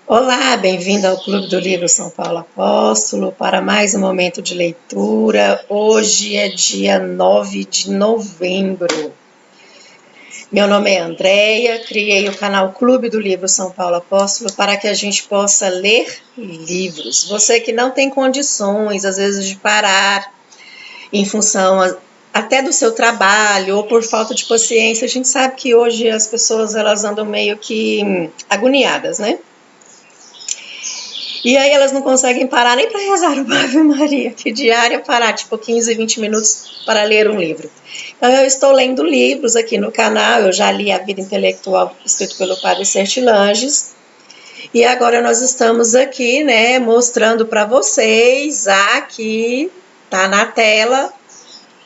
Olá, bem-vindo ao Clube do Livro São Paulo Apóstolo para mais um momento de leitura. Hoje é dia 9 de novembro. Meu nome é Andréia, criei o canal Clube do Livro São Paulo Apóstolo para que a gente possa ler livros. Você que não tem condições, às vezes, de parar em função até do seu trabalho ou por falta de paciência, a gente sabe que hoje as pessoas elas andam meio que agoniadas, né? E aí elas não conseguem parar nem para rezar o Ave Maria, que diária parar, tipo 15, 20 minutos para ler um livro. Então eu estou lendo livros aqui no canal, eu já li A Vida Intelectual, escrito pelo Padre Sertilanges, e agora nós estamos aqui, né, mostrando para vocês, aqui, tá na tela,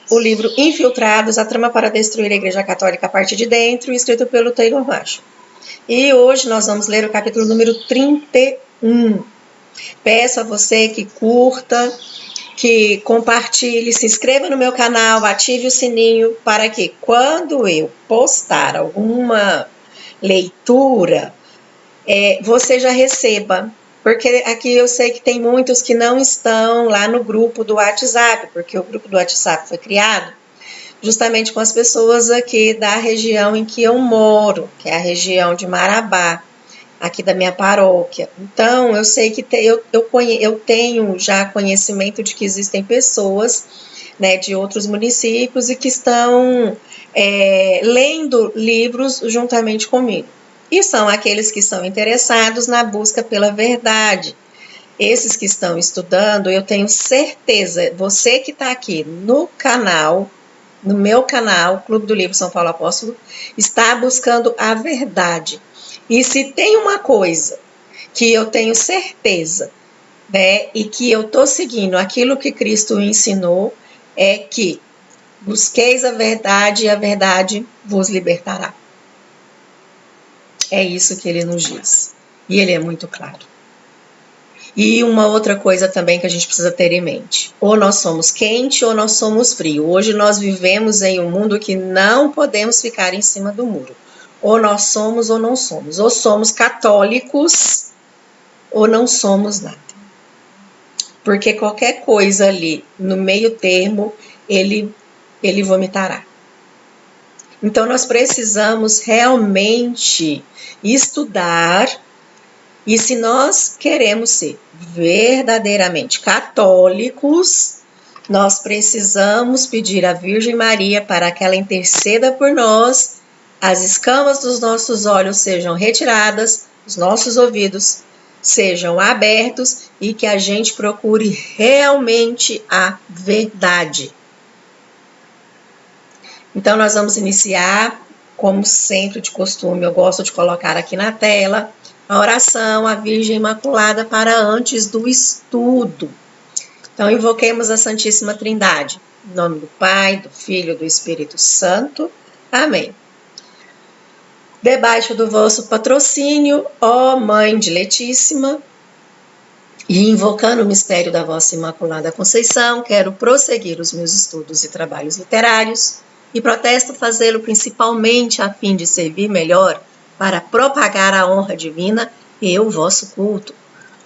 o livro Infiltrados, a trama para destruir a Igreja Católica a partir de dentro, escrito pelo Taylor Marshall. E hoje nós vamos ler o capítulo número 31. Peço a você que curta, que compartilhe, se inscreva no meu canal, ative o sininho para que quando eu postar alguma leitura, você já receba. Porque aqui eu sei que tem muitos que não estão lá no grupo do WhatsApp, porque o grupo do WhatsApp foi criado justamente com as pessoas aqui da região em que eu moro, que é a região de Marabá, aqui da minha paróquia. Então, eu sei que eu tenho já conhecimento de que existem pessoas, né, de outros municípios e que estão lendo livros juntamente comigo. E são aqueles que são interessados na busca pela verdade. Esses que estão estudando, eu tenho certeza, você que está aqui no canal, no meu canal, Clube do Livro São Paulo Apóstolo, está buscando a verdade. E se tem uma coisa que eu tenho certeza, né, e que eu estou seguindo aquilo que Cristo ensinou, é que busqueis a verdade e a verdade vos libertará. É isso que ele nos diz. E ele é muito claro. E uma outra coisa também que a gente precisa ter em mente. Ou nós somos quente ou nós somos frio. Hoje nós vivemos em um mundo que não podemos ficar em cima do muro. Ou nós somos ou não somos. Ou somos católicos ou não somos nada. Porque qualquer coisa ali no meio termo, ele vomitará. Então nós precisamos realmente estudar. E se nós queremos ser verdadeiramente católicos, nós precisamos pedir à Virgem Maria para que ela interceda por nós, as escamas dos nossos olhos sejam retiradas, os nossos ouvidos sejam abertos e que a gente procure realmente a verdade. Então nós vamos iniciar, como sempre de costume, eu gosto de colocar aqui na tela, a oração à Virgem Imaculada para antes do estudo. Então, invoquemos a Santíssima Trindade. Em nome do Pai, do Filho e do Espírito Santo. Amém. Debaixo do vosso patrocínio, ó Mãe diletíssima, e invocando o mistério da vossa Imaculada Conceição, quero prosseguir os meus estudos e trabalhos literários e protesto fazê-lo principalmente a fim de servir melhor para propagar a honra divina e o vosso culto.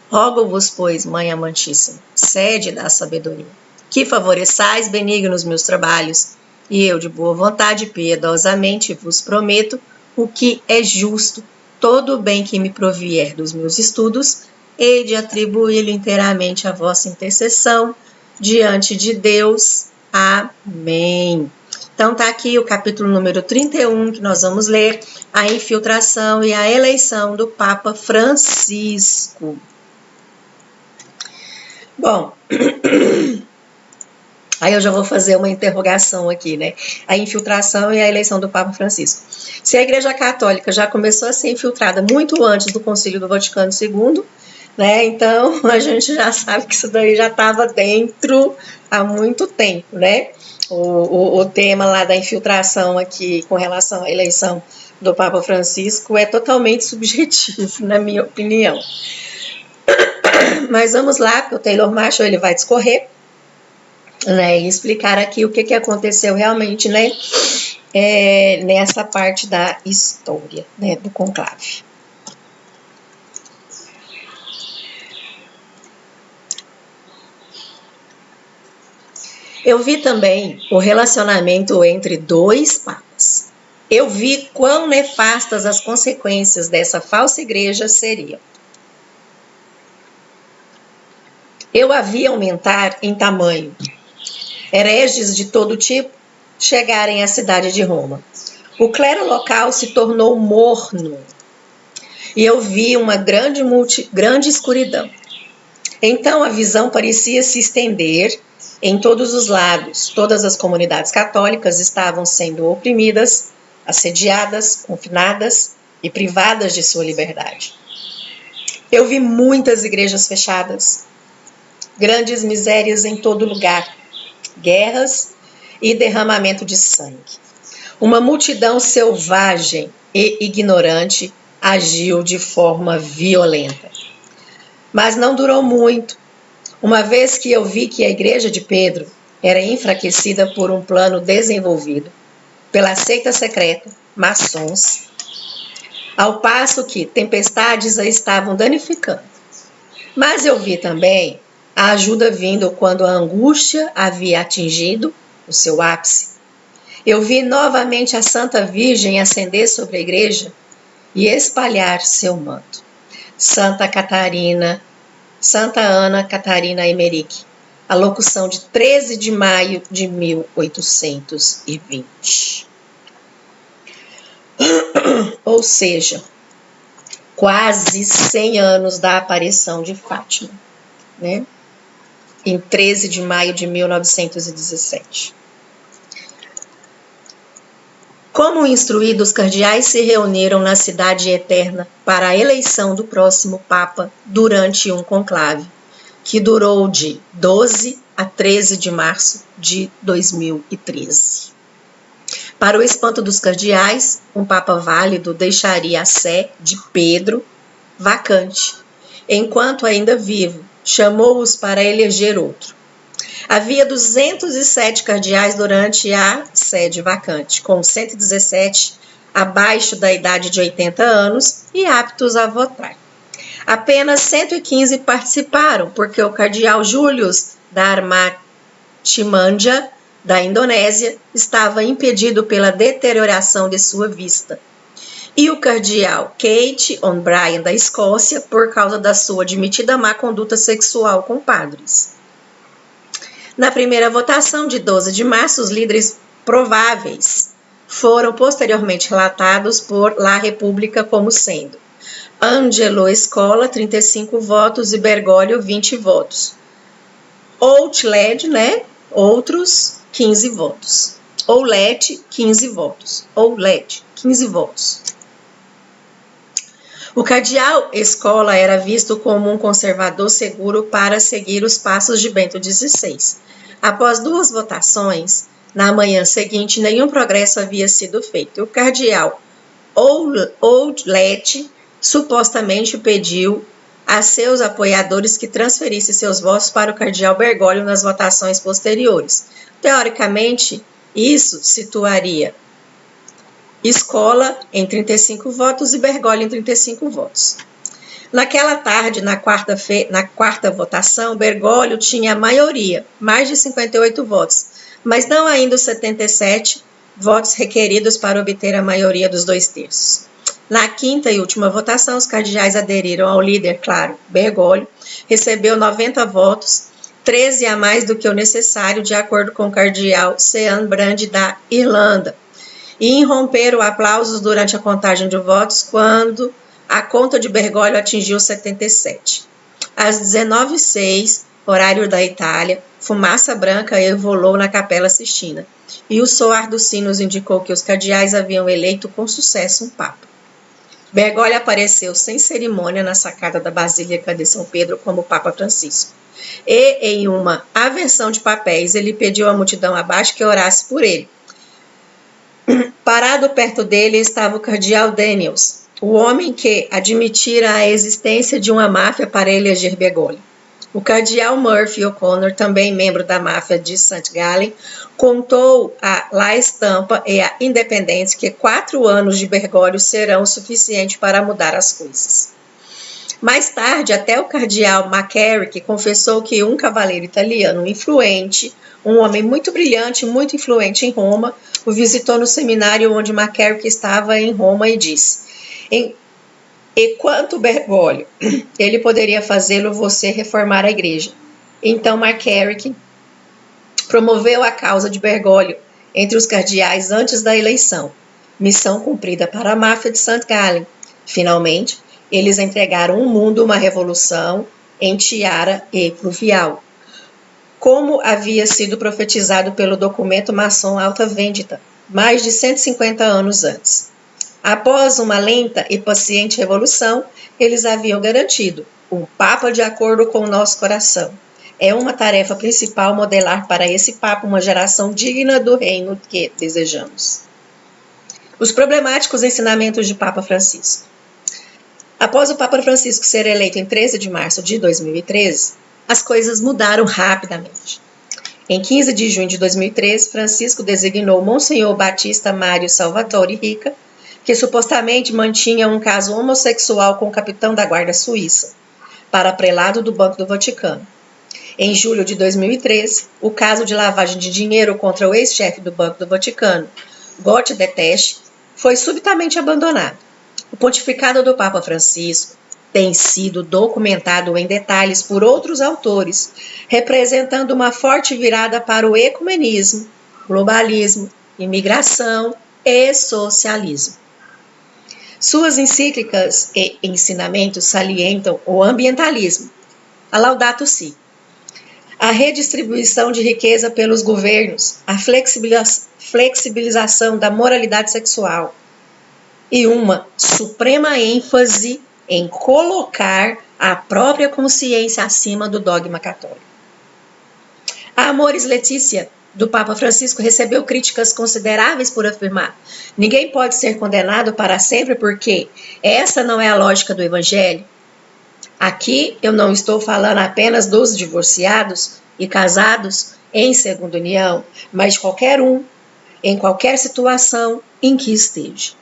Rogo-vos, pois, Mãe amantíssima, sede da sabedoria, que favoreçais benignos meus trabalhos, e eu de boa vontade piedosamente vos prometo o que é justo, todo o bem que me provier dos meus estudos, hei de atribuí-lo inteiramente à vossa intercessão diante de Deus. Amém. Então tá aqui o capítulo número 31, que nós vamos ler, a infiltração e a eleição do Papa Francisco. Bom, aí eu já vou fazer uma interrogação aqui, né? A infiltração e a eleição do Papa Francisco. Se a Igreja Católica já começou a ser infiltrada muito antes do Concílio do Vaticano II, né? Então a gente já sabe que isso daí já estava dentro há muito tempo, né? O tema lá da infiltração aqui com relação à eleição do Papa Francisco é totalmente subjetivo, na minha opinião. Mas vamos lá, porque o Taylor Marshall ele vai discorrer, né, e explicar aqui o que aconteceu realmente, né, nessa parte da história, né, do conclave. Eu vi também o relacionamento entre dois papas. Eu vi quão nefastas as consequências dessa falsa igreja seriam. Eu a vi aumentar em tamanho. Hereges de todo tipo chegarem à cidade de Roma. O clero local se tornou morno. E eu vi uma grande escuridão. Então a visão parecia se estender em todos os lados. Todas as comunidades católicas estavam sendo oprimidas, assediadas, confinadas e privadas de sua liberdade. Eu vi muitas igrejas fechadas, grandes misérias em todo lugar, guerras e derramamento de sangue. Uma multidão selvagem e ignorante agiu de forma violenta. Mas não durou muito, uma vez que eu vi que a igreja de Pedro era enfraquecida por um plano desenvolvido pela seita secreta, maçons, ao passo que tempestades a estavam danificando. Mas eu vi também a ajuda vindo quando a angústia havia atingido o seu ápice. Eu vi novamente a Santa Virgem ascender sobre a igreja e espalhar seu manto. Santa Ana Catarina Emmerich, a locução de 13 de maio de 1820. Ou seja, quase 100 anos da aparição de Fátima, né? Em 13 de maio de 1917. Como instruídos, os cardeais se reuniram na Cidade Eterna para a eleição do próximo Papa durante um conclave, que durou de 12 a 13 de março de 2013. Para o espanto dos cardeais, um Papa válido deixaria a sé de Pedro vacante. Enquanto ainda vivo, chamou-os para eleger outro. Havia 207 cardeais durante a sede vacante, com 117 abaixo da idade de 80 anos e aptos a votar. Apenas 115 participaram, porque o cardeal Julius Dharmachinmanja, da Indonésia, estava impedido pela deterioração de sua vista. E o cardeal Kate O'Brien, da Escócia, por causa da sua admitida má conduta sexual com padres. Na primeira votação de 12 de março, os líderes prováveis foram posteriormente relatados por La Repubblica como sendo Angelo Scola, 35 votos, e Bergoglio, 20 votos. Outled, outros, 15 votos. Oulet, 15 votos. Oulet, 15 votos. O cardeal Scola era visto como um conservador seguro para seguir os passos de Bento XVI. Após 2 votações, na manhã seguinte, nenhum progresso havia sido feito. O cardeal Oulet supostamente pediu a seus apoiadores que transferissem seus votos para o cardeal Bergoglio nas votações posteriores. Teoricamente, isso situaria Scola em 35 votos e Bergoglio em 35 votos. Naquela tarde, na quarta votação, Bergoglio tinha a maioria, mais de 58 votos, mas não ainda os 77 votos requeridos para obter a maioria dos 2/3. Na quinta e última votação, os cardeais aderiram ao líder, claro, Bergoglio, recebeu 90 votos, 13 a mais do que o necessário, de acordo com o cardeal Sean Brand, da Irlanda, e irromperam aplausos durante a contagem de votos quando a conta de Bergoglio atingiu 77. Às 19h06, horário da Itália, fumaça branca evolou na Capela Sistina, e o soar dos sinos indicou que os cardeais haviam eleito com sucesso um papa. Bergoglio apareceu sem cerimônia na sacada da Basílica de São Pedro como Papa Francisco. E, em uma aversão de papéis, ele pediu à multidão abaixo que orasse por ele. Parado perto dele estava o cardeal Daniels, o homem que admitira a existência de uma máfia para eleger Bergoglio. O cardeal Murphy O'Connor, também membro da máfia de St. Gallen, contou a La Stampa e a Independente que 4 anos de Bergoglio serão o suficiente para mudar as coisas. Mais tarde, até o cardeal McCarrick confessou que um cavaleiro italiano influente, um homem muito brilhante, muito influente em Roma, o visitou no seminário onde McCarrick estava em Roma e disse: e quanto Bergoglio, ele poderia fazê-lo você reformar a igreja. Então McCarrick promoveu a causa de Bergoglio entre os cardeais antes da eleição, missão cumprida para a máfia de St. Gallen. Finalmente, eles entregaram ao mundo uma revolução em tiara e pluvial, como havia sido profetizado pelo documento maçom Alta Vendita, mais de 150 anos antes. Após uma lenta e paciente revolução, eles haviam garantido um Papa de acordo com o nosso coração. É uma tarefa principal modelar para esse Papa uma geração digna do reino que desejamos. Os problemáticos ensinamentos de Papa Francisco. Após o Papa Francisco ser eleito em 13 de março de 2013, as coisas mudaram rapidamente. Em 15 de junho de 2013, Francisco designou Monsenhor Batista Mário Salvatore Rica, que supostamente mantinha um caso homossexual com o capitão da guarda suíça, para prelado do Banco do Vaticano. Em julho de 2013, o caso de lavagem de dinheiro contra o ex-chefe do Banco do Vaticano, Gotti Deteche, foi subitamente abandonado. O pontificado do Papa Francisco tem sido documentado em detalhes por outros autores, representando uma forte virada para o ecumenismo, globalismo, imigração e socialismo. Suas encíclicas e ensinamentos salientam o ambientalismo, a Laudato Si, a redistribuição de riqueza pelos governos, a flexibilização da moralidade sexual e uma suprema ênfase em colocar a própria consciência acima do dogma católico. A Amoris Laetitia, do Papa Francisco, recebeu críticas consideráveis por afirmar: ninguém pode ser condenado para sempre porque essa não é a lógica do Evangelho. Aqui eu não estou falando apenas dos divorciados e casados em segunda união, mas de qualquer um, em qualquer situação em que esteja.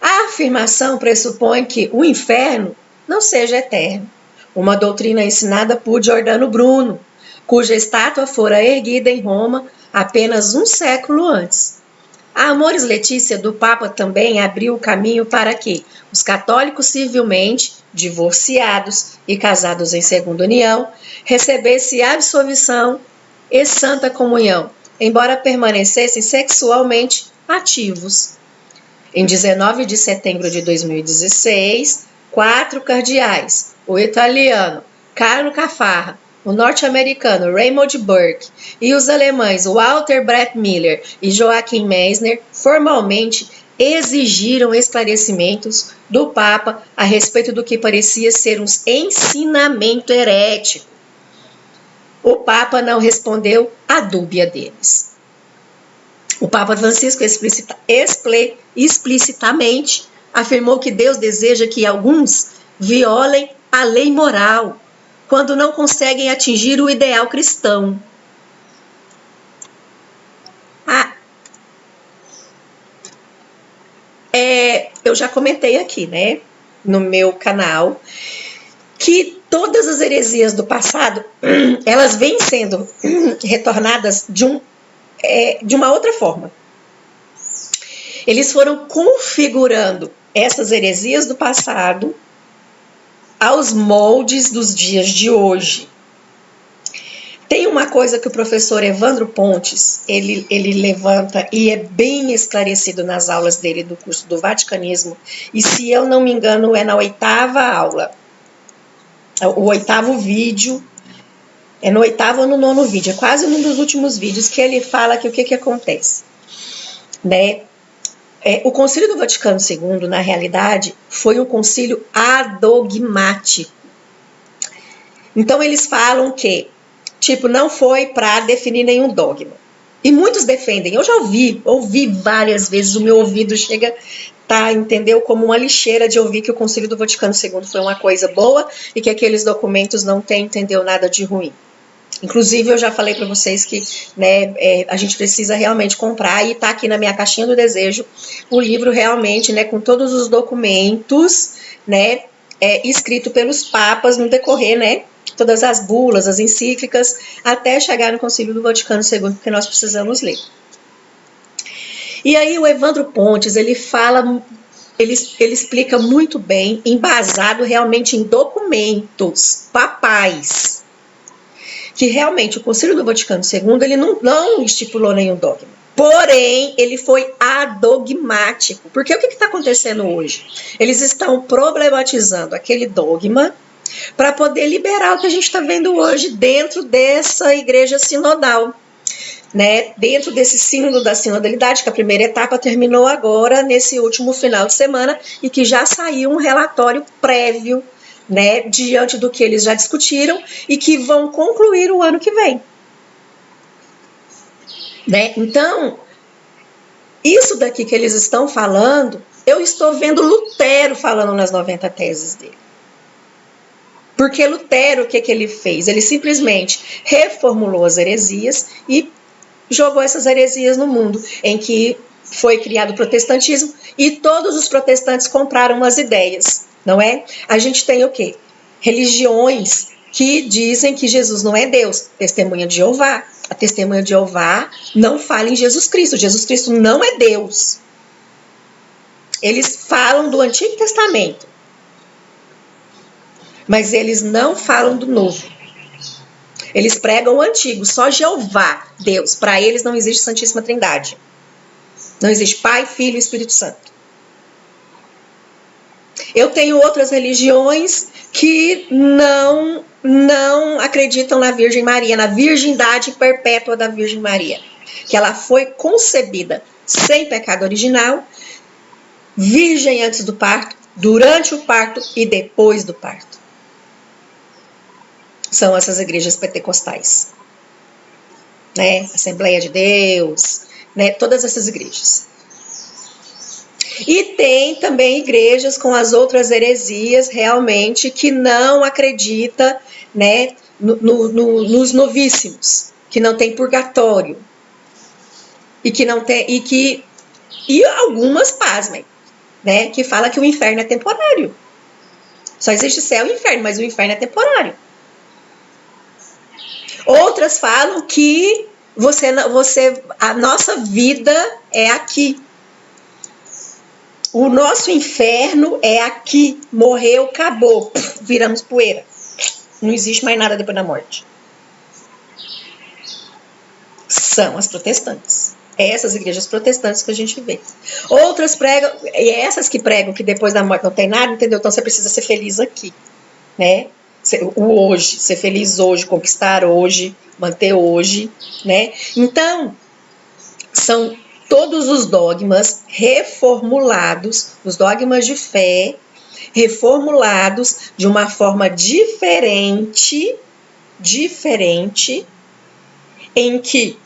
A afirmação pressupõe que o inferno não seja eterno, uma doutrina ensinada por Giordano Bruno, cuja estátua fora erguida em Roma apenas um século antes. A Amoris Laetitia do Papa também abriu o caminho para que os católicos civilmente divorciados e casados em segunda união recebessem absolvição e santa comunhão, embora permanecessem sexualmente ativos. Em 19 de setembro de 2016, 4 cardeais, o italiano Carlo Caffarra, o norte-americano Raymond Burke e os alemães Walter Brett Miller e Joachim Meissner, formalmente exigiram esclarecimentos do Papa a respeito do que parecia ser um ensinamento herético. O Papa não respondeu à dúbia deles. O Papa Francisco explicitamente afirmou que Deus deseja que alguns violem a lei moral quando não conseguem atingir o ideal cristão. Eu já comentei aqui, né, no meu canal, que todas as heresias do passado, elas vêm sendo retornadas de uma outra forma. Eles foram configurando essas heresias do passado aos moldes dos dias de hoje. Tem uma coisa que o professor Evandro Pontes, ele levanta e é bem esclarecido nas aulas dele do curso do Vaticanismo, e se eu não me engano é na 8ª aula, o 8º vídeo, é no 8º ou no 9º vídeo, é quase um dos últimos vídeos que ele fala que o que acontece, né? O Concílio do Vaticano II, na realidade, foi um concílio adogmático. Então eles falam que não foi para definir nenhum dogma. E muitos defendem. Eu já ouvi várias vezes, o meu ouvido chega, entendeu? Como uma lixeira de ouvir que o Concílio do Vaticano II foi uma coisa boa e que aqueles documentos não têm, entendeu, nada de ruim. Inclusive, eu já falei para vocês que, né, a gente precisa realmente comprar, e está aqui na minha caixinha do desejo o livro realmente, né, com todos os documentos, né, escrito pelos papas no decorrer, né? Todas as bulas, as encíclicas, até chegar no Concílio do Vaticano II, que nós precisamos ler. E aí o Evandro Pontes, ele explica muito bem, embasado realmente em documentos papais, que realmente o Concílio do Vaticano II, ele não estipulou nenhum dogma. Porém, ele foi adogmático. Porque o que está acontecendo hoje? Eles estão problematizando aquele dogma para poder liberar o que a gente está vendo hoje dentro dessa igreja sinodal. Né? Dentro desse sínodo da sinodalidade, que a primeira etapa terminou agora, nesse último final de semana, e que já saiu um relatório prévio, né, diante do que eles já discutiram e que vão concluir o ano que vem. Né? Então, isso daqui que eles estão falando, eu estou vendo Lutero falando nas 90 teses dele. Porque Lutero, o que ele fez? Ele simplesmente reformulou as heresias e jogou essas heresias no mundo, em que foi criado o protestantismo e todos os protestantes compraram as ideias, não é? A gente tem o quê? Religiões que dizem que Jesus não é Deus. Testemunha de Jeová. A Testemunha de Jeová não fala em Jesus Cristo. Jesus Cristo não é Deus. Eles falam do Antigo Testamento, mas eles não falam do Novo. Eles pregam o Antigo, só Jeová, Deus. Para eles não existe Santíssima Trindade. Não existe Pai, Filho e Espírito Santo. Eu tenho outras religiões que não acreditam na Virgem Maria, na virgindade perpétua da Virgem Maria. Que ela foi concebida sem pecado original, virgem antes do parto, durante o parto e depois do parto. São essas igrejas pentecostais, né? Assembleia de Deus, né? Todas essas igrejas. E tem também igrejas com as outras heresias realmente que não acredita, né, nos novíssimos, que não tem purgatório e que não tem e algumas, pasmem, né, que fala que o inferno é temporário. Só existe céu e inferno, mas o inferno é temporário. Outras falam que a nossa vida é aqui. O nosso inferno é aqui. Morreu, acabou. Viramos poeira. Não existe mais nada depois da morte. São as protestantes. Essas igrejas protestantes que a gente vê. Outras pregam, e essas que pregam que depois da morte não tem nada, entendeu? Então você precisa ser feliz aqui, né? O hoje, ser feliz hoje, conquistar hoje, manter hoje, né? Então, são todos os dogmas reformulados, os dogmas de fé, reformulados de uma forma diferente, em que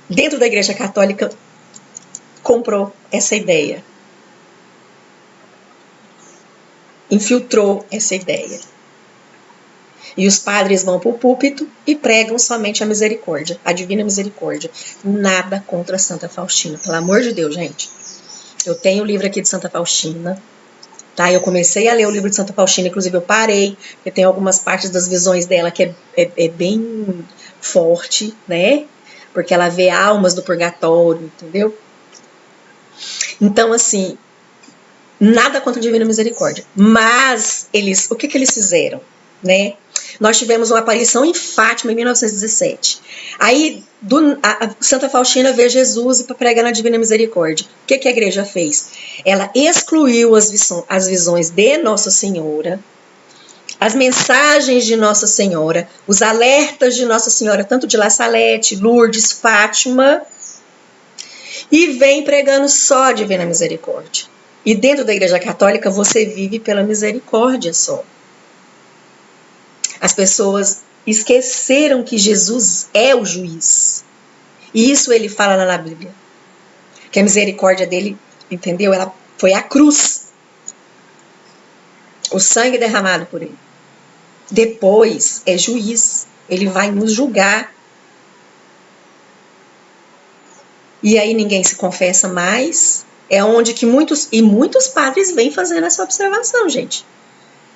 dentro da Igreja Católica comprou essa ideia. Infiltrou essa ideia. E os padres vão para o púlpito e pregam somente a misericórdia, a divina misericórdia. Nada contra Santa Faustina, pelo amor de Deus, gente. Eu tenho o livro aqui de Santa Faustina, tá? Eu comecei a ler o livro de Santa Faustina, inclusive eu parei, porque tem algumas partes das visões dela que é bem forte, né? Porque ela vê almas do purgatório, entendeu? Então, assim, nada contra a divina misericórdia. Mas o que eles fizeram, né? Nós tivemos uma aparição em Fátima em 1917. Aí a Santa Faustina vê Jesus e prega na Divina Misericórdia. O que a igreja fez? Ela excluiu as visões de Nossa Senhora, as mensagens de Nossa Senhora, os alertas de Nossa Senhora, tanto de La Salette, Lourdes, Fátima, e vem pregando só a Divina Misericórdia. E dentro da Igreja Católica você vive pela misericórdia só. As pessoas esqueceram que Jesus é o juiz. E isso ele fala lá na Bíblia. Que a misericórdia dele, entendeu? Ela foi a cruz. O sangue derramado por ele. Depois é juiz. Ele vai nos julgar. E aí ninguém se confessa mais. É onde que muitos padres vêm fazendo essa observação, gente.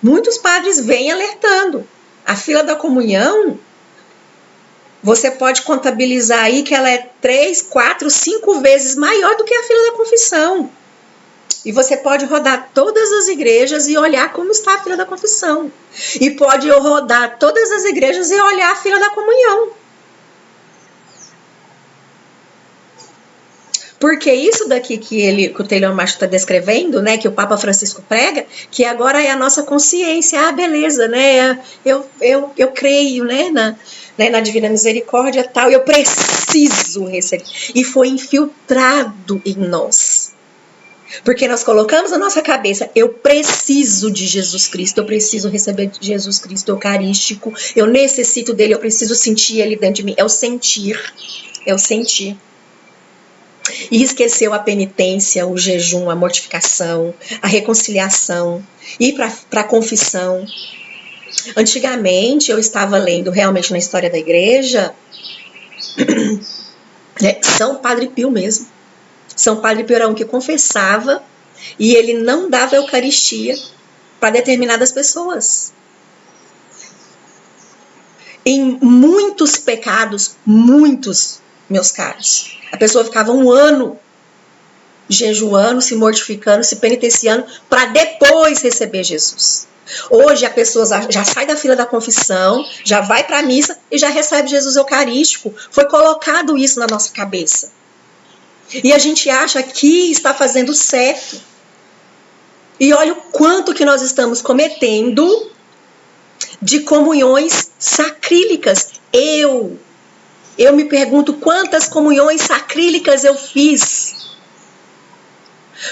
Muitos padres vêm alertando. A fila da comunhão, você pode contabilizar aí que ela é 3, 4, 5 vezes maior do que a fila da confissão. E você pode rodar todas as igrejas e olhar como está a fila da confissão. E pode rodar todas as igrejas e olhar a fila da comunhão. Porque isso daqui que o Taylor Marshall está descrevendo, né, que o Papa Francisco prega, que agora é a nossa consciência, beleza, né, eu creio, né, na Divina Misericórdia e tal, eu preciso receber. E foi infiltrado em nós. Porque nós colocamos na nossa cabeça, eu preciso de Jesus Cristo, eu preciso receber de Jesus Cristo eucarístico, eu necessito dele, eu preciso sentir ele dentro de mim. É o sentir. E esqueceu a penitência, o jejum, a mortificação, a reconciliação, ir para a confissão. Antigamente, eu estava lendo realmente na história da igreja, São Padre Pio mesmo. São Padre Pio era um que confessava e ele não dava Eucaristia para determinadas pessoas. Em muitos pecados, muitos, meus caros, a pessoa ficava um ano jejuando, se mortificando, se penitenciando para depois receber Jesus. Hoje a pessoa já sai da fila da confissão, já vai para a missa e já recebe Jesus Eucarístico. Foi colocado isso na nossa cabeça. E a gente acha que está fazendo certo. E olha o quanto que nós estamos cometendo de comunhões sacrílicas. Eu me pergunto quantas comunhões sacrílicas eu fiz.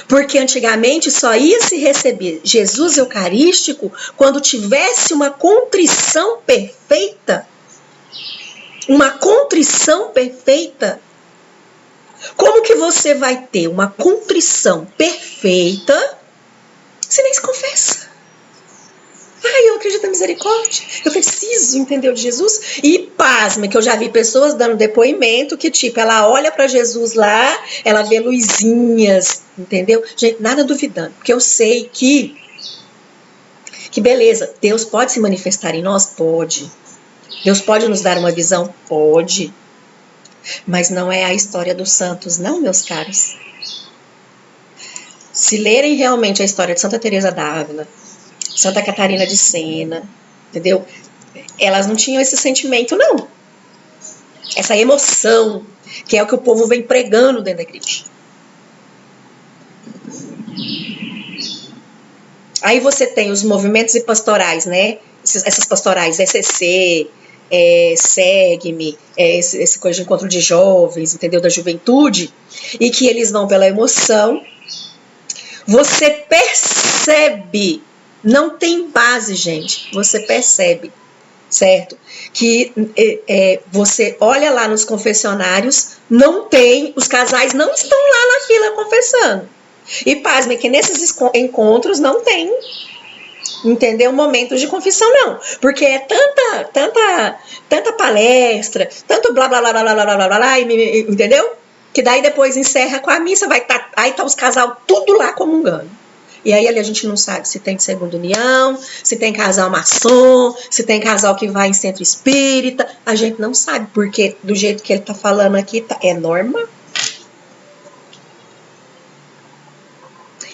Porque antigamente só ia se receber Jesus Eucarístico quando tivesse uma contrição perfeita. Uma contrição perfeita. Como que você vai ter uma contrição perfeita se nem se confessa? Eu acredito na misericórdia, eu preciso entender de Jesus. E pasma, que eu já vi pessoas dando depoimento que tipo, ela olha para Jesus lá, ela vê luzinhas, entendeu? Gente, nada duvidando, porque eu sei que beleza, Deus pode se manifestar em nós? Pode. Deus pode nos dar uma visão? Pode. Mas não é a história dos santos, não, meus caros. Se lerem realmente a história de Santa Teresa d'Ávila, Santa Catarina de Sena, entendeu? Elas não tinham esse sentimento, não. Essa emoção, que é o que o povo vem pregando dentro da igreja. Aí você tem os movimentos e pastorais, né? Essas pastorais, ECC, SEGME, esse coisa de encontro de jovens, entendeu? Da juventude, e que eles vão pela emoção. Você percebe, não tem base, gente, você percebe, certo? Que você olha lá nos confessionários, não tem, os casais não estão lá na fila confessando. E pasmem que nesses encontros não tem, entendeu? Momentos de confissão, não. Porque é tanta palestra, tanto blá blá blá blá blá blá blá blá, entendeu? Que daí depois encerra com a missa, aí tá os casal tudo lá comungando. E aí ali a gente não sabe se tem segunda união, se tem casal maçom, se tem casal que vai em centro espírita. A gente não sabe, porque do jeito que ele tá falando aqui, é norma.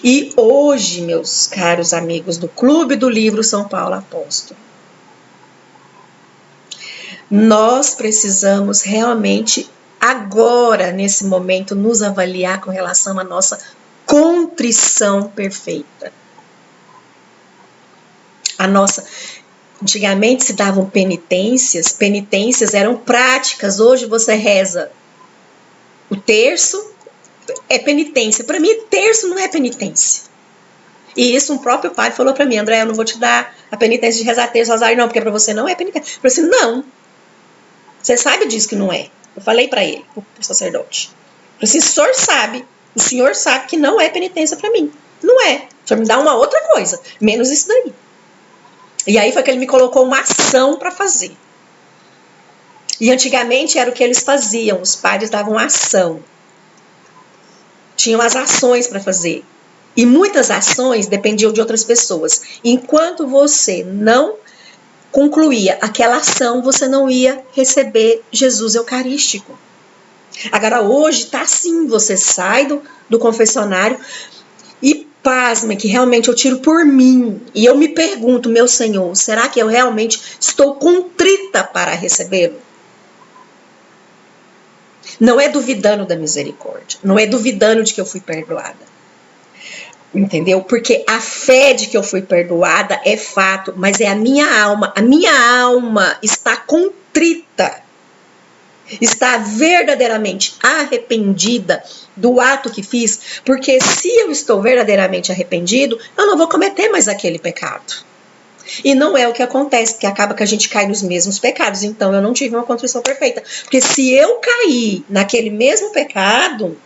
E hoje, meus caros amigos do Clube do Livro São Paulo Apóstolo, nós precisamos realmente, agora, nesse momento, nos avaliar com relação à nossa contrição perfeita. Antigamente se davam penitências eram práticas, hoje você reza o terço, é penitência. Para mim, terço não é penitência. E isso um próprio padre falou para mim, André, eu não vou te dar a penitência de rezar terço, rosário, não, porque para você não é penitência. Eu falei assim, não. Você sabe disso que não é. Eu falei para ele, pro sacerdote. Eu falei assim, o senhor sabe que não é penitência para mim. Não é. O senhor me dá uma outra coisa, menos isso daí. E aí foi que ele me colocou uma ação para fazer. E antigamente era o que eles faziam, os padres davam ação. tinham as ações para fazer. E muitas ações dependiam de outras pessoas. Enquanto você não concluía aquela ação, você não ia receber Jesus Eucarístico. Agora, hoje está assim, você sai do confessionário e pasme que realmente eu tiro por mim. E eu me pergunto, meu Senhor, será que eu realmente estou contrita para recebê-lo? Não é duvidando da misericórdia, não é duvidando de que eu fui perdoada. Entendeu? Porque a fé de que eu fui perdoada é fato, mas é a minha alma. A minha alma está contrita, está verdadeiramente arrependida do ato que fiz, porque se eu estou verdadeiramente arrependido, eu não vou cometer mais aquele pecado. E não é o que acontece, porque acaba que a gente cai nos mesmos pecados. Então eu não tive uma contrição perfeita. Porque se eu cair naquele mesmo pecado,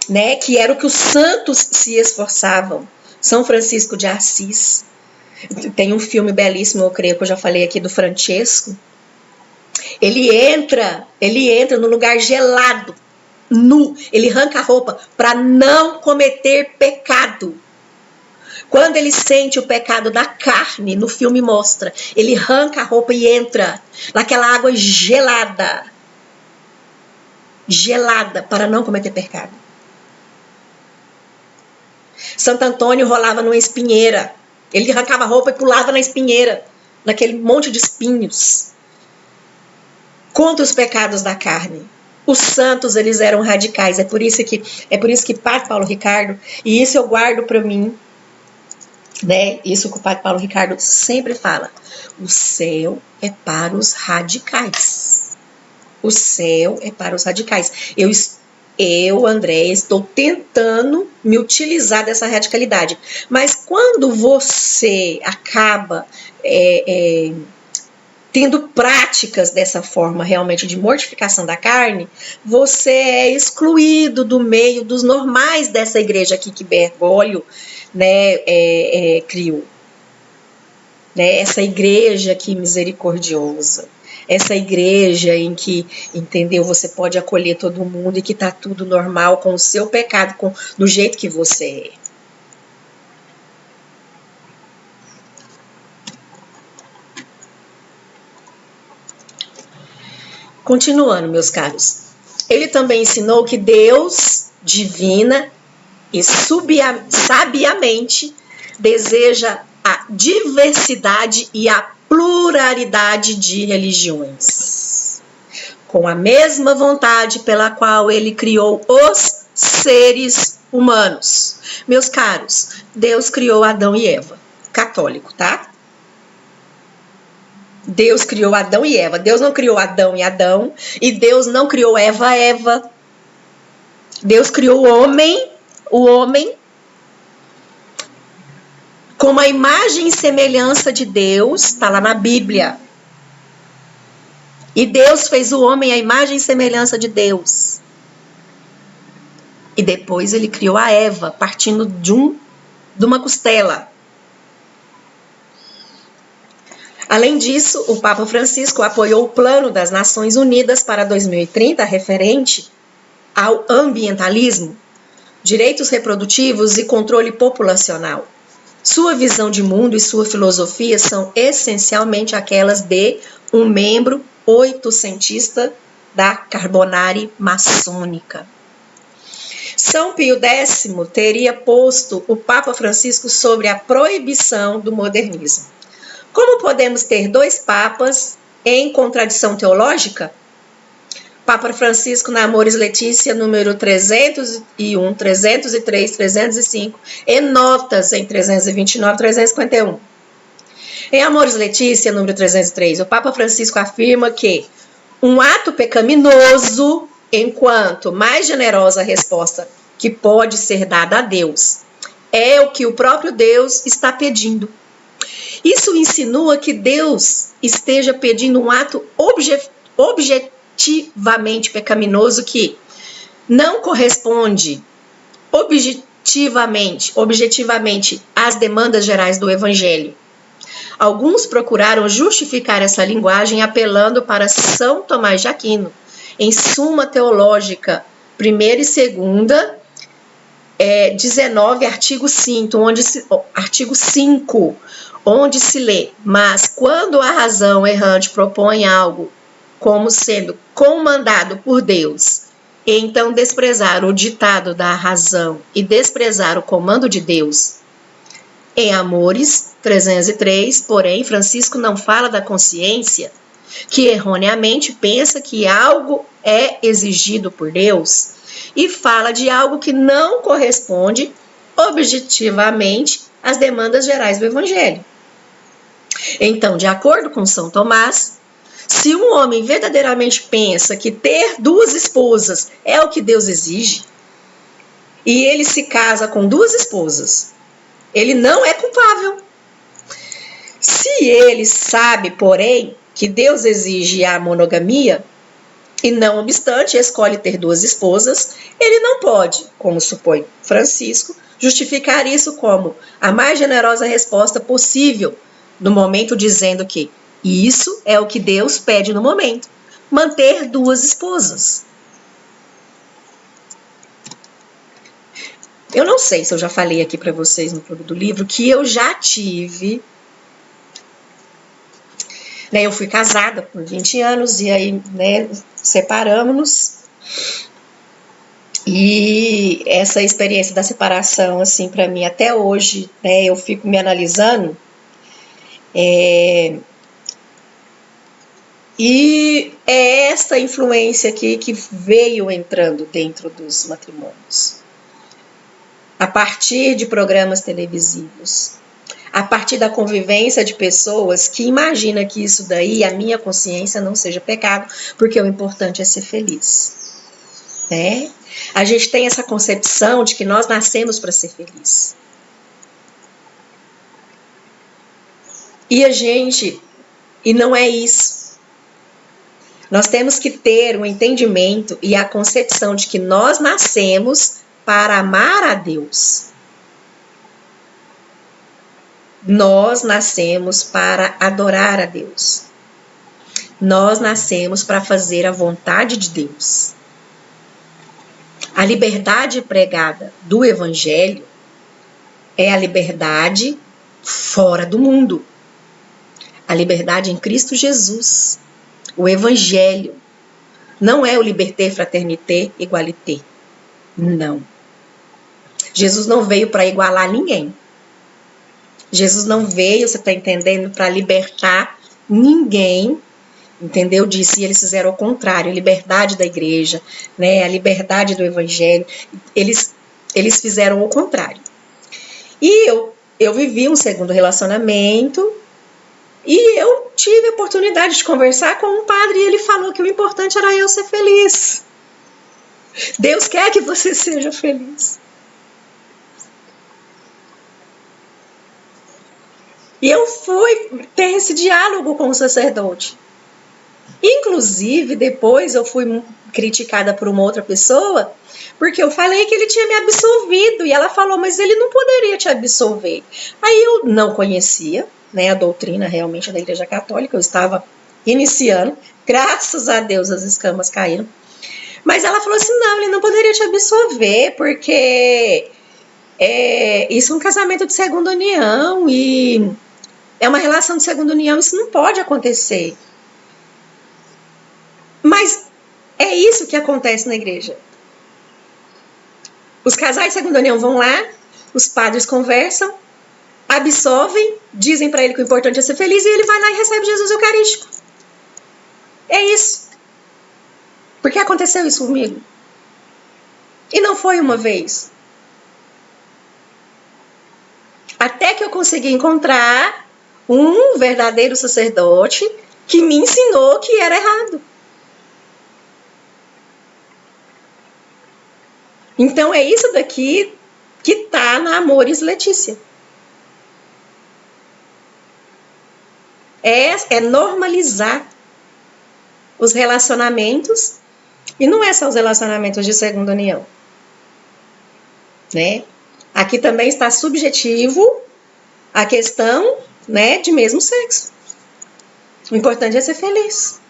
né, que era o que os santos se esforçavam, São Francisco de Assis, tem um filme belíssimo, eu creio que eu já falei aqui, do Francesco. Ele entra no lugar gelado, nu, ele arranca a roupa para não cometer pecado. Quando ele sente o pecado da carne, no filme mostra, ele arranca a roupa e entra naquela água gelada, para não cometer pecado. Santo Antônio rolava numa espinheira. Ele arrancava a roupa e pulava na espinheira, naquele monte de espinhos, contra os pecados da carne. Os santos, eles eram radicais. É por isso que Padre Paulo Ricardo, e isso eu guardo para mim, né? Isso que o Padre Paulo Ricardo sempre fala. O céu é para os radicais. O céu é para os radicais. Eu, André, estou tentando me utilizar dessa radicalidade. Mas quando você acaba tendo práticas dessa forma realmente de mortificação da carne, você é excluído do meio dos normais dessa igreja aqui que Bergoglio, né, criou. Né, essa igreja aqui misericordiosa. Essa igreja em que, entendeu, você pode acolher todo mundo e que está tudo normal com o seu pecado, do jeito que você é. Continuando, meus caros. Ele também ensinou que Deus, divina e sabiamente, deseja a diversidade e a pluralidade de religiões, com a mesma vontade pela qual ele criou os seres humanos. Meus caros, Deus criou Adão e Eva, católico, tá? Deus criou Adão e Eva. Deus não criou Adão e Adão, e Deus não criou Eva, Eva. Deus criou o homem, como a imagem e semelhança de Deus, está lá na Bíblia. E Deus fez o homem à imagem e semelhança de Deus. E depois ele criou a Eva, partindo de uma costela. Além disso, o Papa Francisco apoiou o Plano das Nações Unidas para 2030, referente ao ambientalismo, direitos reprodutivos e controle populacional. Sua visão de mundo e sua filosofia são essencialmente aquelas de um membro oitocentista da Carbonari maçônica. São Pio X teria posto o Papa Francisco sobre a proibição do modernismo. Como podemos ter dois papas em contradição teológica? Papa Francisco na Amoris Laetitia, número 301, 303, 305, e notas em 329 e 351. Em Amoris Laetitia, número 303, o Papa Francisco afirma que um ato pecaminoso, enquanto mais generosa a resposta que pode ser dada a Deus, é o que o próprio Deus está pedindo. Isso insinua que Deus esteja pedindo um ato objetivamente pecaminoso que não corresponde objetivamente às demandas gerais do Evangelho. Alguns procuraram justificar essa linguagem apelando para São Tomás de Aquino, em Suma Teológica 1ª e 2ª, 19, artigo 5, onde se lê: mas quando a razão errante propõe algo como sendo comandado por Deus, e então desprezar o ditado da razão e desprezar o comando de Deus. Em Amores 303, porém, Francisco não fala da consciência, que erroneamente pensa que algo é exigido por Deus, e fala de algo que não corresponde objetivamente às demandas gerais do Evangelho. Então, de acordo com São Tomás, se um homem verdadeiramente pensa que ter 2 esposas é o que Deus exige, e ele se casa com 2 esposas, ele não é culpável. Se ele sabe, porém, que Deus exige a monogamia, e não obstante escolhe ter 2 esposas, ele não pode, como supõe Francisco, justificar isso como a mais generosa resposta possível no momento, dizendo que isso é o que Deus pede no momento, manter 2 esposas. Eu não sei se eu já falei aqui para vocês no Clube do Livro que eu já tive, né, eu fui casada por 20 anos e aí, né, separamos-nos. E essa experiência da separação, assim, para mim até hoje, né, eu fico me analisando. E é essa influência aqui que veio entrando dentro dos matrimônios. A partir de programas televisivos, a partir da convivência de pessoas que imaginam que isso daí, a minha consciência, não seja pecado, porque o importante é ser feliz. Né? A gente tem essa concepção de que nós nascemos para ser feliz. E não é isso. Nós temos que ter um entendimento e a concepção de que nós nascemos para amar a Deus. Nós nascemos para adorar a Deus. Nós nascemos para fazer a vontade de Deus. A liberdade pregada do Evangelho é a liberdade fora do mundo. A liberdade em Cristo Jesus. O Evangelho não é o liberté, fraternité, égalité. Não. Jesus não veio para igualar ninguém. Jesus não veio, você está entendendo, para libertar ninguém, entendeu? Disso, e eles fizeram o contrário, a liberdade da igreja, né? A liberdade do Evangelho, eles fizeram o contrário. E eu vivi um 2º relacionamento, e eu tive a oportunidade de conversar com um padre, e ele falou que o importante era eu ser feliz. Deus quer que você seja feliz. E eu fui ter esse diálogo com o sacerdote. Inclusive, depois eu fui criticada por uma outra pessoa, porque eu falei que ele tinha me absolvido, e ela falou, mas ele não poderia te absolver. Aí eu não conhecia, né, a doutrina realmente da Igreja Católica, eu estava iniciando, graças a Deus as escamas caíram. Mas ela falou assim, não, ele não poderia te absolver, porque isso é um casamento de 2ª união, e é uma relação de 2ª união, isso não pode acontecer. Mas é isso que acontece na igreja. Os casais de 2ª união vão lá, os padres conversam, absolvem, dizem para ele que o importante é ser feliz, e ele vai lá e recebe Jesus Eucarístico. É isso. Porque aconteceu isso comigo. E não foi uma vez. Até que eu consegui encontrar um verdadeiro sacerdote que me ensinou que era errado. Então é isso daqui que está na Amores Letícia. É normalizar os relacionamentos, e não é só os relacionamentos de 2ª união. Né? Aqui também está subjetivo a questão, né, de mesmo sexo. O importante é ser feliz.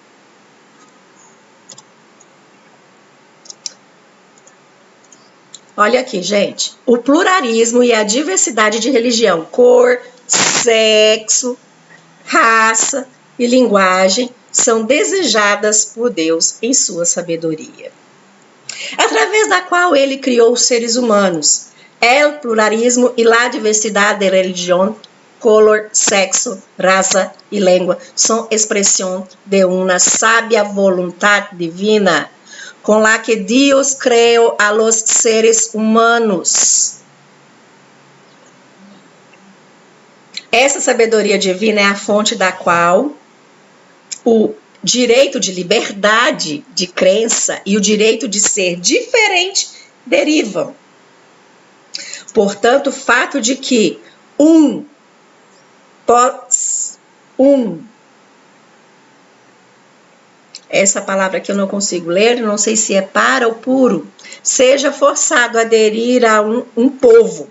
Olha aqui, gente. O pluralismo e a diversidade de religião, cor, sexo, raça e linguagem são desejadas por Deus em sua sabedoria, através da qual ele criou os seres humanos. El pluralismo e la diversidad de religión, color, sexo, raza y lengua son expresión de una sabia voluntad divina con la que Dios creó a los seres humanos. Essa sabedoria divina é a fonte da qual o direito de liberdade de crença e o direito de ser diferente derivam. Portanto, o fato de que essa palavra que eu não consigo ler, não sei se é para ou puro, seja forçado a aderir a um povo.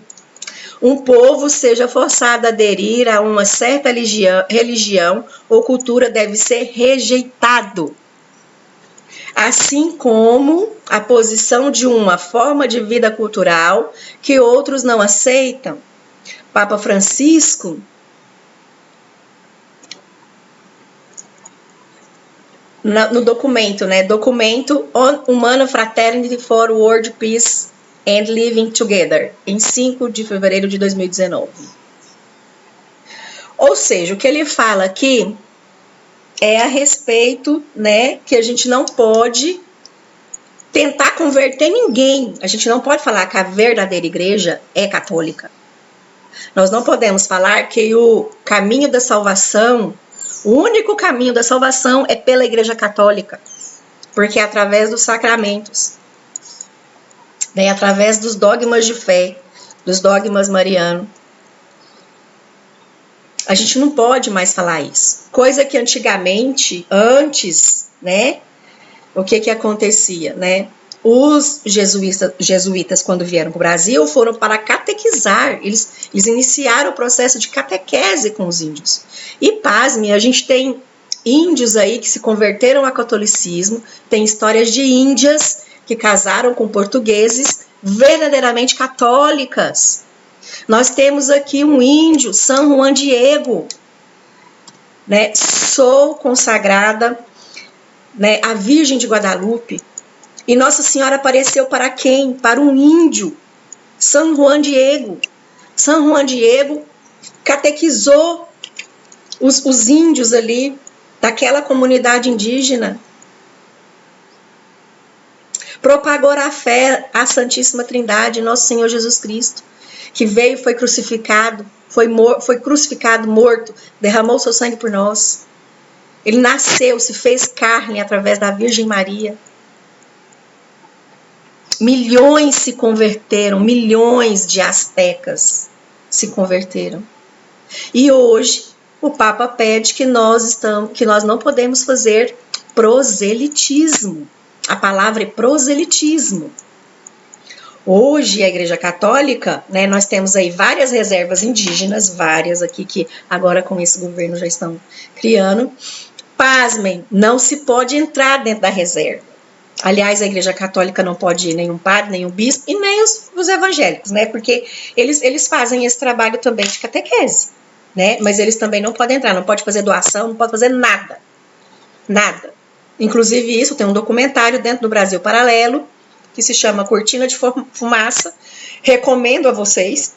Um povo seja forçado a aderir a uma certa religião ou cultura deve ser rejeitado. Assim como a posição de uma forma de vida cultural que outros não aceitam. Papa Francisco no documento, né? Documento on Humana Fraternity for World Peace and Living Together, em 5 de fevereiro de 2019. Ou seja, o que ele fala aqui é a respeito, né, que a gente não pode tentar converter ninguém. A gente não pode falar que a verdadeira igreja é católica. Nós não podemos falar que o caminho da salvação, o único caminho da salvação é pela igreja católica, porque é através dos sacramentos, né, através dos dogmas de fé, dos dogmas marianos. A gente não pode mais falar isso. Coisa que antigamente, antes, né, o que acontecia, né? Os jesuítas, quando vieram para o Brasil, foram para catequizar. Eles iniciaram o processo de catequese com os índios. E, pasme, a gente tem índios aí que se converteram ao catolicismo, tem histórias de índias que casaram com portugueses verdadeiramente católicas. Nós temos aqui um índio, San Juan Diego, né? Sou consagrada, né, a Virgem de Guadalupe. E Nossa Senhora apareceu para quem? Para um índio, San Juan Diego. San Juan Diego catequizou os índios ali, daquela comunidade indígena. Propagou a fé à Santíssima Trindade, Nosso Senhor Jesus Cristo, que veio, foi crucificado, foi crucificado, morto, derramou seu sangue por nós. Ele nasceu, se fez carne através da Virgem Maria. Milhões se converteram, milhões de astecas se converteram. E hoje o Papa pede que nós não podemos fazer proselitismo. A palavra é proselitismo. Hoje a Igreja Católica, né, nós temos aí várias reservas indígenas, várias aqui que agora com esse governo já estão criando. Pasmem, não se pode entrar dentro da reserva. Aliás, a Igreja Católica não pode ir nenhum padre, nenhum bispo e nem os evangélicos, né? Porque eles fazem esse trabalho também de catequese, né? Mas eles também não podem entrar, não pode fazer doação, não pode fazer nada. Nada. Inclusive isso, tem um documentário dentro do Brasil Paralelo, que se chama Cortina de Fumaça. Recomendo a vocês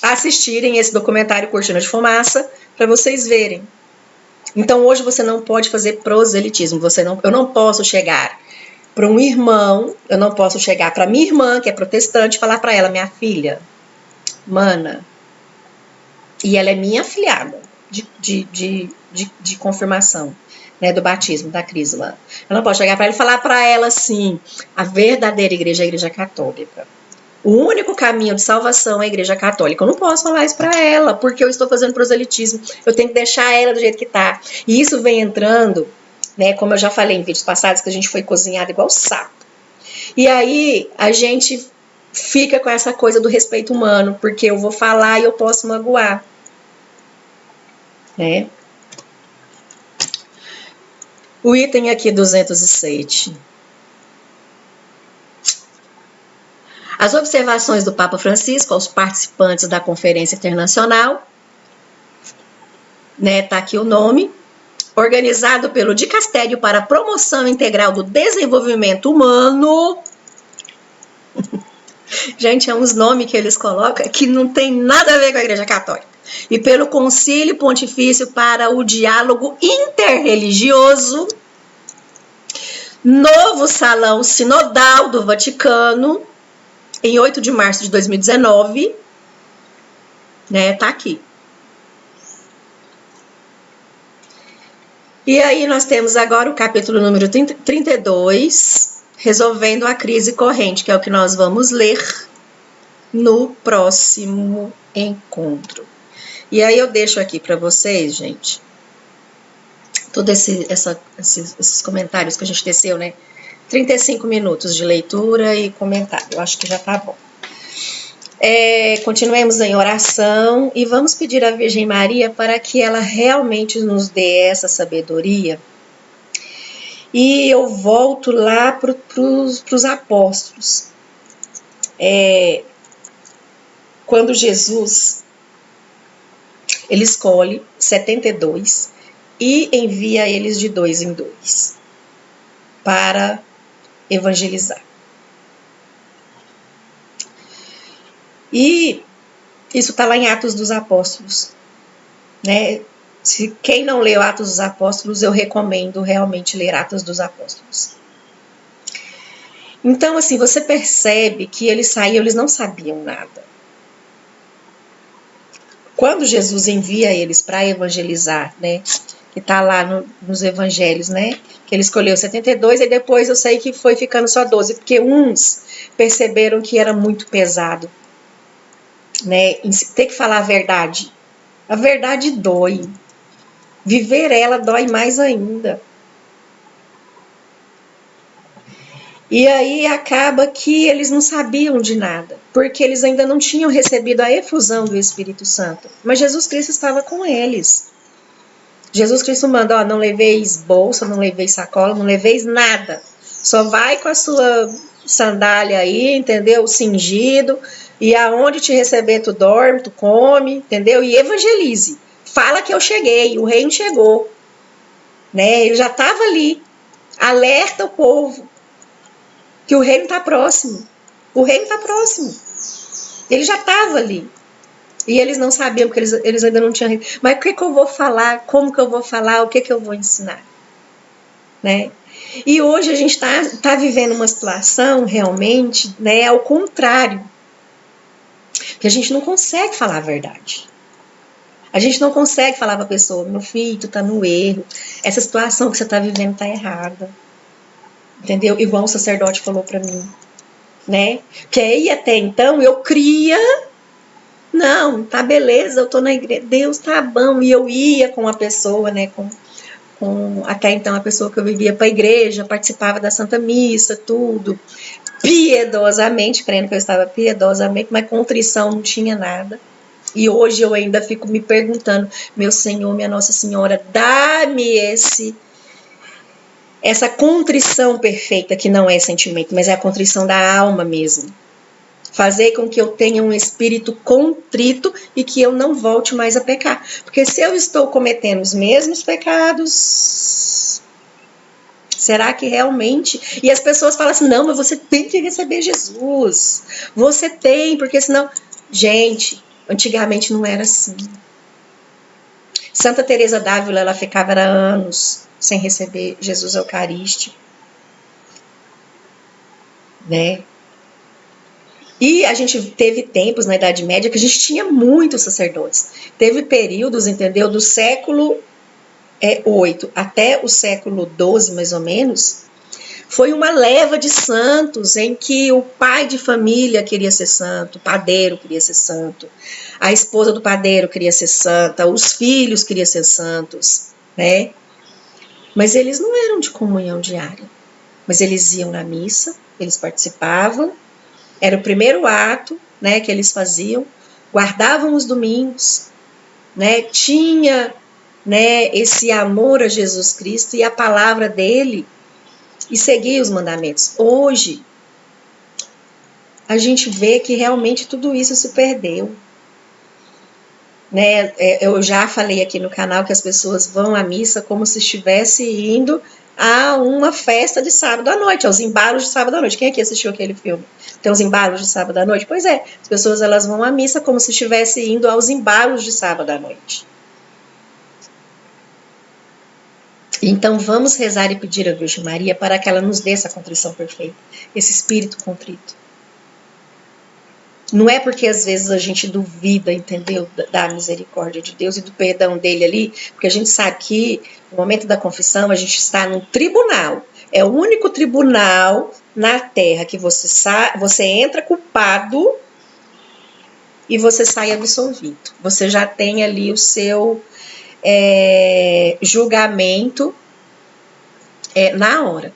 assistirem esse documentário Cortina de Fumaça, para vocês verem. Então, hoje você não pode fazer proselitismo. Eu não posso chegar para um irmão, eu não posso chegar para minha irmã, que é protestante, e falar para ela, minha filha, mana, e ela é minha afilhada de confirmação, né, do batismo, da crisma. Eu não posso chegar para ela e falar para ela assim, a verdadeira igreja é a igreja católica. O único caminho de salvação é a igreja católica. Eu não posso falar isso para ela, porque eu estou fazendo proselitismo. Eu tenho que deixar ela do jeito que está. E isso vem entrando, né, como eu já falei em vídeos passados, que a gente foi cozinhado igual sapo. E aí a gente fica com essa coisa do respeito humano, porque eu vou falar e eu posso magoar, né? O item aqui 207. As observações do Papa Francisco aos participantes da Conferência Internacional, né, tá aqui o nome, organizado pelo Dicastério para a Promoção Integral do Desenvolvimento Humano. Gente, é uns nomes que eles colocam que não tem nada a ver com a Igreja Católica. E pelo Concílio Pontifício para o Diálogo Interreligioso, novo Salão Sinodal do Vaticano, em 8 de março de 2019, né, tá aqui. E aí nós temos agora o capítulo número 32, resolvendo a crise corrente, que é o que nós vamos ler no próximo encontro. E aí eu deixo aqui para vocês, gente, todos esses comentários que a gente teceu, né? 35 minutos de leitura e comentário, eu acho que já tá bom. Continuemos em oração e vamos pedir à Virgem Maria para que ela realmente nos dê essa sabedoria. E eu volto lá para os apóstolos. Quando Jesus, ele escolhe 72 e envia eles de 2 em 2 para evangelizar. E isso está lá em Atos dos Apóstolos, né? Quem não leu Atos dos Apóstolos, eu recomendo realmente ler Atos dos Apóstolos. Então, assim, você percebe que eles saíam, eles não sabiam nada. Quando Jesus envia eles para evangelizar, né? Que está lá nos evangelhos, né? Que ele escolheu 72 e depois eu sei que foi ficando só 12, porque uns perceberam que era muito pesado, né? Ter que falar a verdade. A verdade dói. Viver ela dói mais ainda. E aí acaba que eles não sabiam de nada, porque eles ainda não tinham recebido a efusão do Espírito Santo. Mas Jesus Cristo estava com eles. Jesus Cristo manda, não leveis bolsa, não leveis sacola, não leveis nada. Só vai com a sua sandália aí, entendeu? Cingido. E aonde te receber, tu dorme, tu come, entendeu? E evangelize. Fala que eu cheguei, o reino chegou. Né? Ele já estava ali. Alerta o povo que o reino está próximo. O reino está próximo. Ele já estava ali. E eles não sabiam, porque eles ainda não tinham... Mas o que eu vou falar? Como que eu vou falar? O que eu vou ensinar? Né? E hoje a gente tá vivendo uma situação realmente, né, ao contrário. Que a gente não consegue falar a verdade. A gente não consegue falar para a pessoa, meu filho, tu tá no erro. Essa situação que você tá vivendo tá errada. Entendeu? Igual o sacerdote falou para mim. Né? Que aí até então eu cria... Não, tá beleza, eu tô na igreja, Deus tá bom. E eu ia com a pessoa, né, até então a pessoa que eu vivia para a igreja, participava da Santa Missa, tudo, piedosamente, crendo que eu estava piedosamente, mas contrição não tinha nada. E hoje eu ainda fico me perguntando, meu Senhor, minha Nossa Senhora, dá-me essa contrição perfeita, que não é sentimento, mas é a contrição da alma mesmo. Fazer com que eu tenha um espírito contrito e que eu não volte mais a pecar. Porque se eu estou cometendo os mesmos pecados, será que realmente... E as pessoas falam assim, não, mas você tem que receber Jesus. Você tem, porque senão... Gente, antigamente não era assim. Santa Teresa d'Ávila, ela ficava anos sem receber Jesus Eucarístico. Né? E a gente teve tempos na Idade Média que a gente tinha muitos sacerdotes. Teve períodos, entendeu, do século 8 até o século 12, mais ou menos, foi uma leva de santos em que o pai de família queria ser santo, o padeiro queria ser santo, a esposa do padeiro queria ser santa, os filhos queriam ser santos, né? Mas eles não eram de comunhão diária. Mas eles iam na missa, eles participavam, era o primeiro ato, né, que eles faziam, guardavam os domingos, né, tinha, né, esse amor a Jesus Cristo e a palavra dele, e seguia os mandamentos. Hoje, a gente vê que realmente tudo isso se perdeu. Né? Eu já falei aqui no canal que as pessoas vão à missa como se estivesse indo a uma festa de sábado à noite, aos embalos de sábado à noite. Quem aqui assistiu aquele filme? Tem os embalos de sábado à noite? Pois é, as pessoas elas vão à missa como se estivesse indo aos embalos de sábado à noite. Então vamos rezar e pedir a Virgem Maria para que ela nos dê essa contrição perfeita, esse espírito contrito. Não é porque às vezes a gente duvida, entendeu, da misericórdia de Deus e do perdão dele ali, porque a gente sabe que no momento da confissão a gente está num tribunal. É o único tribunal na Terra que você entra culpado e você sai absolvido. Você já tem ali o seu julgamento na hora.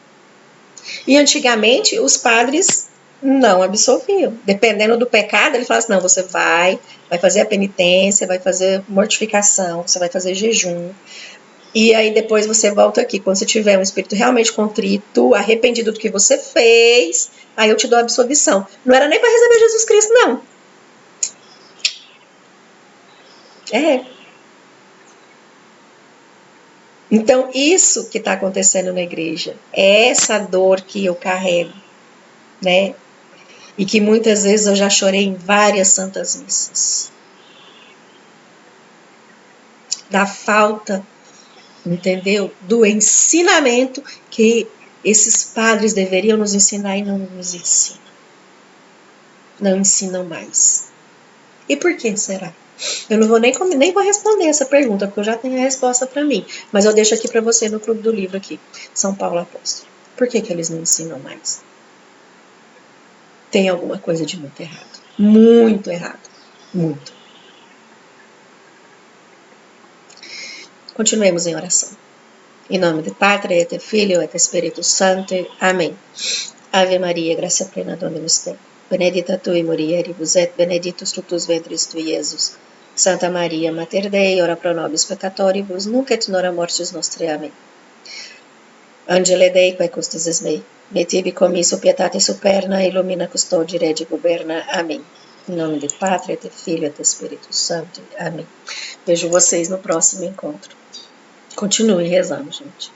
E antigamente os padres não absolviam. Dependendo do pecado, ele fala assim, não, você vai fazer a penitência, vai fazer mortificação, você vai fazer jejum. E aí depois você volta aqui. Quando você tiver um espírito realmente contrito, arrependido do que você fez, aí eu te dou a absolvição. Não era nem para receber Jesus Cristo, não. Então, isso que está acontecendo na igreja, é essa dor que eu carrego, né? E que muitas vezes eu já chorei em várias santas missas. Da falta, entendeu? Do ensinamento que esses padres deveriam nos ensinar e não nos ensinam. Não ensinam mais. E por que será? Eu não vou nem vou responder essa pergunta, porque eu já tenho a resposta para mim. Mas eu deixo aqui para você no Clube do Livro aqui, São Paulo Apóstolo. Por que eles não ensinam mais? Tem alguma coisa de muito errado. Muito errado. Muito. Continuemos em oração. Em nome do Pátria, et Filho, et Espírito Santo. Amém. Ave Maria, gracia plena, Dominus tecum. Benedicta tui mulieribus et benedictus fructus ventris tui, Iesus. Santa Maria, Mater Dei, ora pro nobis peccatoribus, nunc et in hora mortis nostrae. Amém. Angele Dei, quae custos es mei, metibi commisso pietate superna, illumina custodi regi goberna. Amém. Em nome do Pátria, et Filho, et Espírito Santo. Amém. Vejo vocês no próximo encontro. Continue rezando, gente.